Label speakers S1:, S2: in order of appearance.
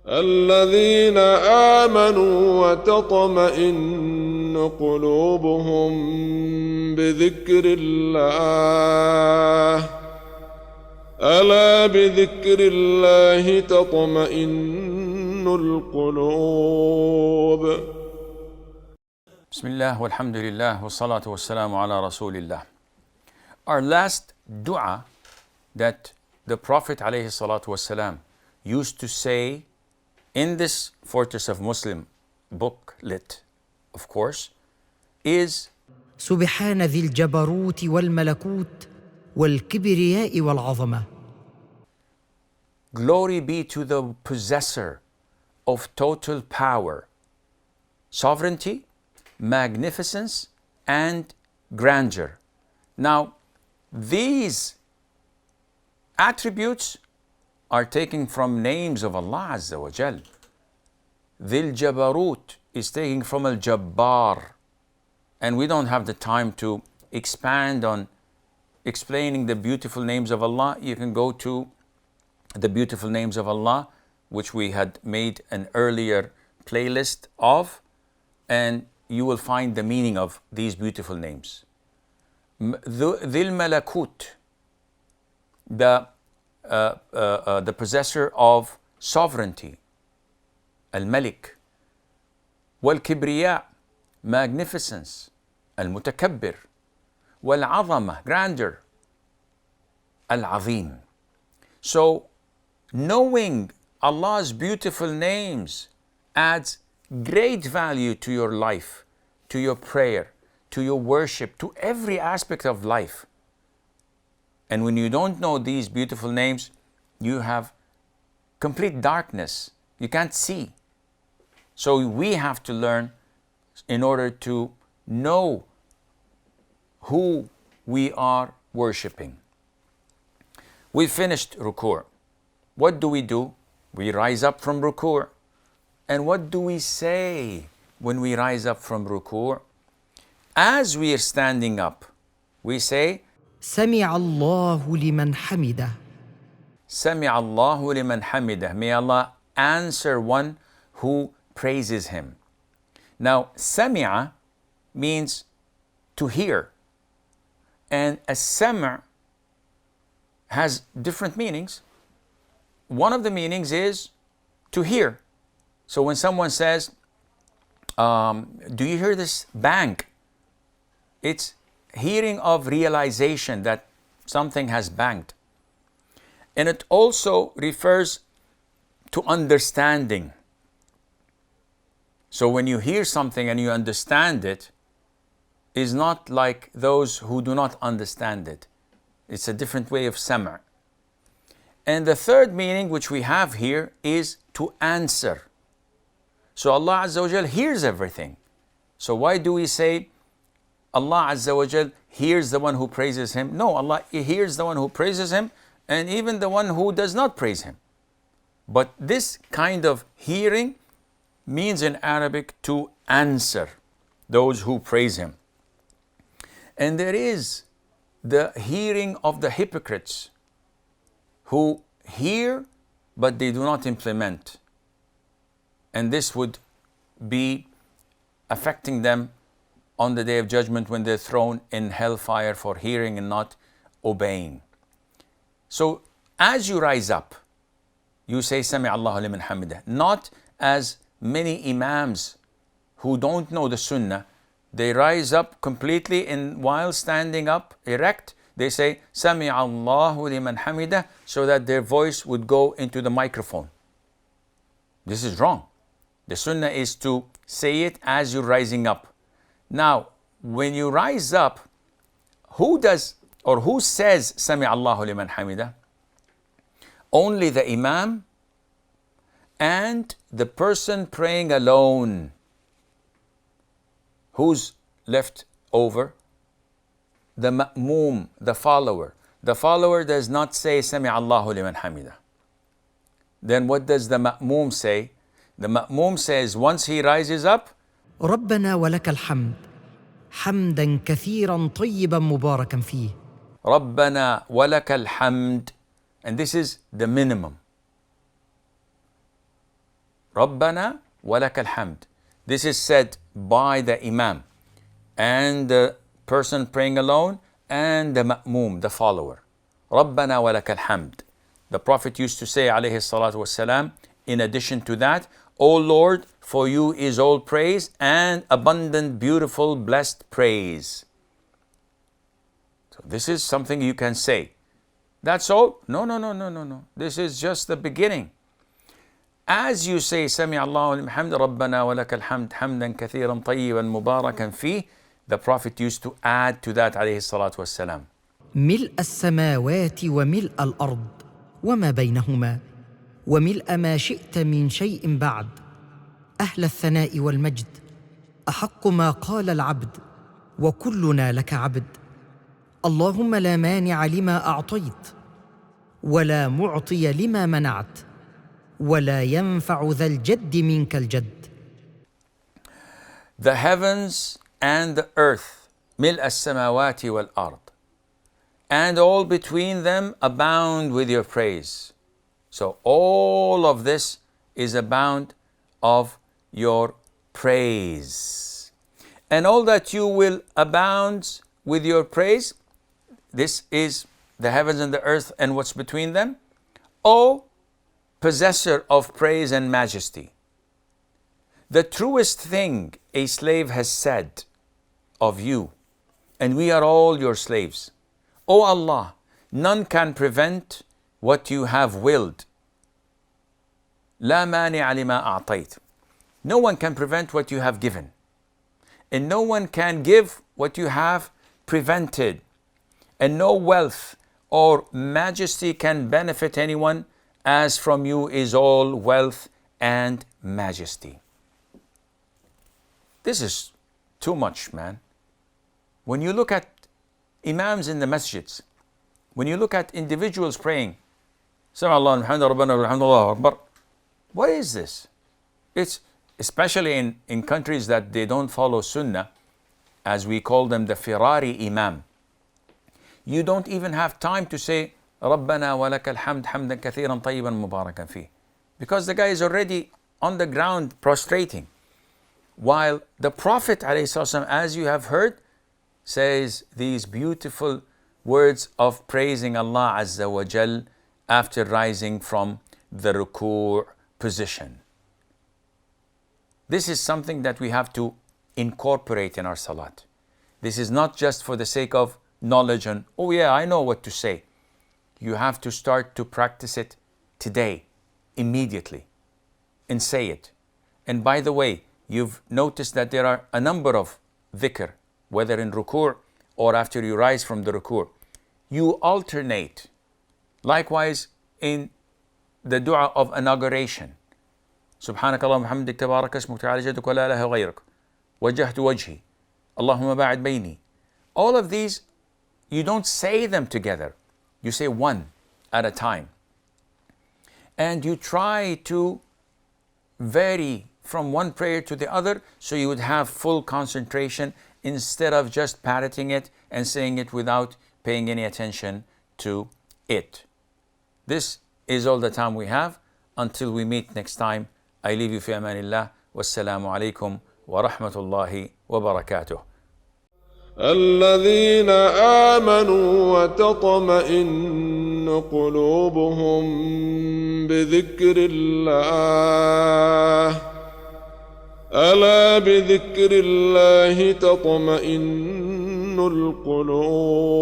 S1: الذين آمنوا وتطمئن قلوبهم بذكر الله ألا بذكر الله تطمئن القلوب.
S2: بسم الله والحمد لله والصلاة والسلام على رسول الله. Our last dua that the Prophet عليه الصلاة والسلام used to say in this Fortress of Muslim booklet, of course, is
S3: سبحان ذي الجبروت والملكوت والكبرياء والعظمة.
S2: Glory be to the possessor of total power, sovereignty, magnificence, and grandeur. Now, these attributes are taken from names of Allah Azza wa Jal. Dhil Jabarut is taken from Al Jabbar, and we don't have the time to expand on explaining the beautiful names of Allah. You can go to the beautiful names of Allah, which we had made an earlier playlist of, and you will find the meaning of these beautiful names. Dhil Malakut, the possessor of sovereignty, Al-Malik. Wal-Kibriya, magnificence, Al-Mutakabbir. Wal-Azama, grandeur, Al-Azim. So, knowing Allah's beautiful names adds great value to your life, to your prayer, to your worship, to every aspect of life. And when you don't know these beautiful names, you have complete darkness. You can't see. So we have to learn in order to know who we are worshipping. We finished Ruku'. What do? We rise up from Ruku'. And what do we say when we rise up from Ruku'? As we are standing up, we say,
S3: سمع الله لمن حمده.
S2: سمع الله لمن حمده. May Allah answer one who praises Him. Now, سمع means to hear. And a sam' has different meanings. One of the meanings is to hear. So when someone says, do you hear this bang? It's hearing of realization that something has banged. And it also refers to understanding. So when you hear something and you understand it, is not like those who do not understand it. It's a different way of sam'. And the third meaning which we have here is to answer. So Allah Azza wa Jal hears everything. So why do we say Allah Azza wa Jal hears the one who praises Him? No, Allah hears the one who praises Him and even the one who does not praise Him. But this kind of hearing means in Arabic to answer those who praise Him. And there is the hearing of the hypocrites who hear but they do not implement. And this would be affecting them on the Day of Judgment when they're thrown in hellfire for hearing and not obeying. So as you rise up, you say, Sami Allahu liman hamidah. Not as many imams who don't know the sunnah, they rise up completely and while standing up erect, they say, Sami Allahu liman hamidah, so that their voice would go into the microphone. This is wrong. The sunnah is to say it as you're rising up. Now, when you rise up, who says Sami Allahu liman hamidah? Only the imam and the person praying alone. Who's left over? The ma'moom, the follower. The follower does not say Sami Allahu liman hamidah. Then what does the ma'moom say? The ma'moom says once he rises up,
S3: ربنا ولك الحمد حمدا كثيرا طيبا مباركا فيه.
S2: ربنا ولك الحمد. And this is the minimum. ربنا ولك الحمد. This is said by the Imam and the person praying alone and the ma'moom, the follower. ربنا ولك الحمد. The Prophet used to say عليه الصلاة والسلام, in addition to that, O Lord, for you is all praise and abundant, beautiful, blessed praise. So this is something you can say. That's all? No. This is just the beginning. As you say سمع الله لمن حمده ربنا ولك الحمد حمدا كثيرا طيبا مباركا فيه, the Prophet used to add to that عليه الصلاة والسلام,
S3: ملء السماوات وملء الأرض وما بينهما وملء ما شئت من شيء بعد، أهل الثناء والمجد، أحق ما قال العبد وكلنا لك عبد. اللهم لا مانع لما أعطيت ولا معطي لما منعت ولا ينفع ذا الجد منك الجد.
S2: The heavens and the earth, ملء السماوات والأرض, and all between them abound with your praise. So all of this is abound of your praise. And all that you will abound with your praise, this is the heavens and the earth and what's between them. O possessor of praise and majesty, the truest thing a slave has said of you, and we are all your slaves. O Allah, none can prevent what you have willed. لا مانع لما أعطيت. No one can prevent what you have given, and no one can give what you have prevented, and no wealth or majesty can benefit anyone, as from you is all wealth and majesty. This is too much, man. When you look at imams in the masjids, when you look at individuals praying, سمع الله لمن حمده ربنا والحمد لله أكبر, what is this? It's especially in countries that they don't follow sunnah, as we call them the Ferrari imam. You don't even have time to say ربنا ولك الحمد حمدا كثيرا طيبا مباركا فيه, because the guy is already on the ground prostrating. While the Prophet ﷺ, as you have heard, says these beautiful words of praising Allah Azza wa Jal after rising from the Ruku' position. This is something that we have to incorporate in our salat. This is not just for the sake of knowledge and, oh yeah, I know what to say. You have to start to practice it today, immediately, and say it. And by the way, you've noticed that there are a number of dhikr, whether in ruku' or after you rise from the ruku'. You alternate. Likewise, in the dua of inauguration. سبحانك اللهم وبحمدك تبارك اسمك تعالى جدك ولا إله غيرك وجهت وجهي اللهم باعد بيني. All of these, you don't say them together. You say one at a time. And you try to vary from one prayer to the other so you would have full concentration instead of just parroting it and saying it without paying any attention to it. This is all the time we have. Until we meet next time, I leave you في أمان الله والسلام عليكم ورحمة الله وبركاته.
S1: الذين آمنوا وتطمئن قلوبهم بذكر الله ألا بذكر الله تطمئن القلوب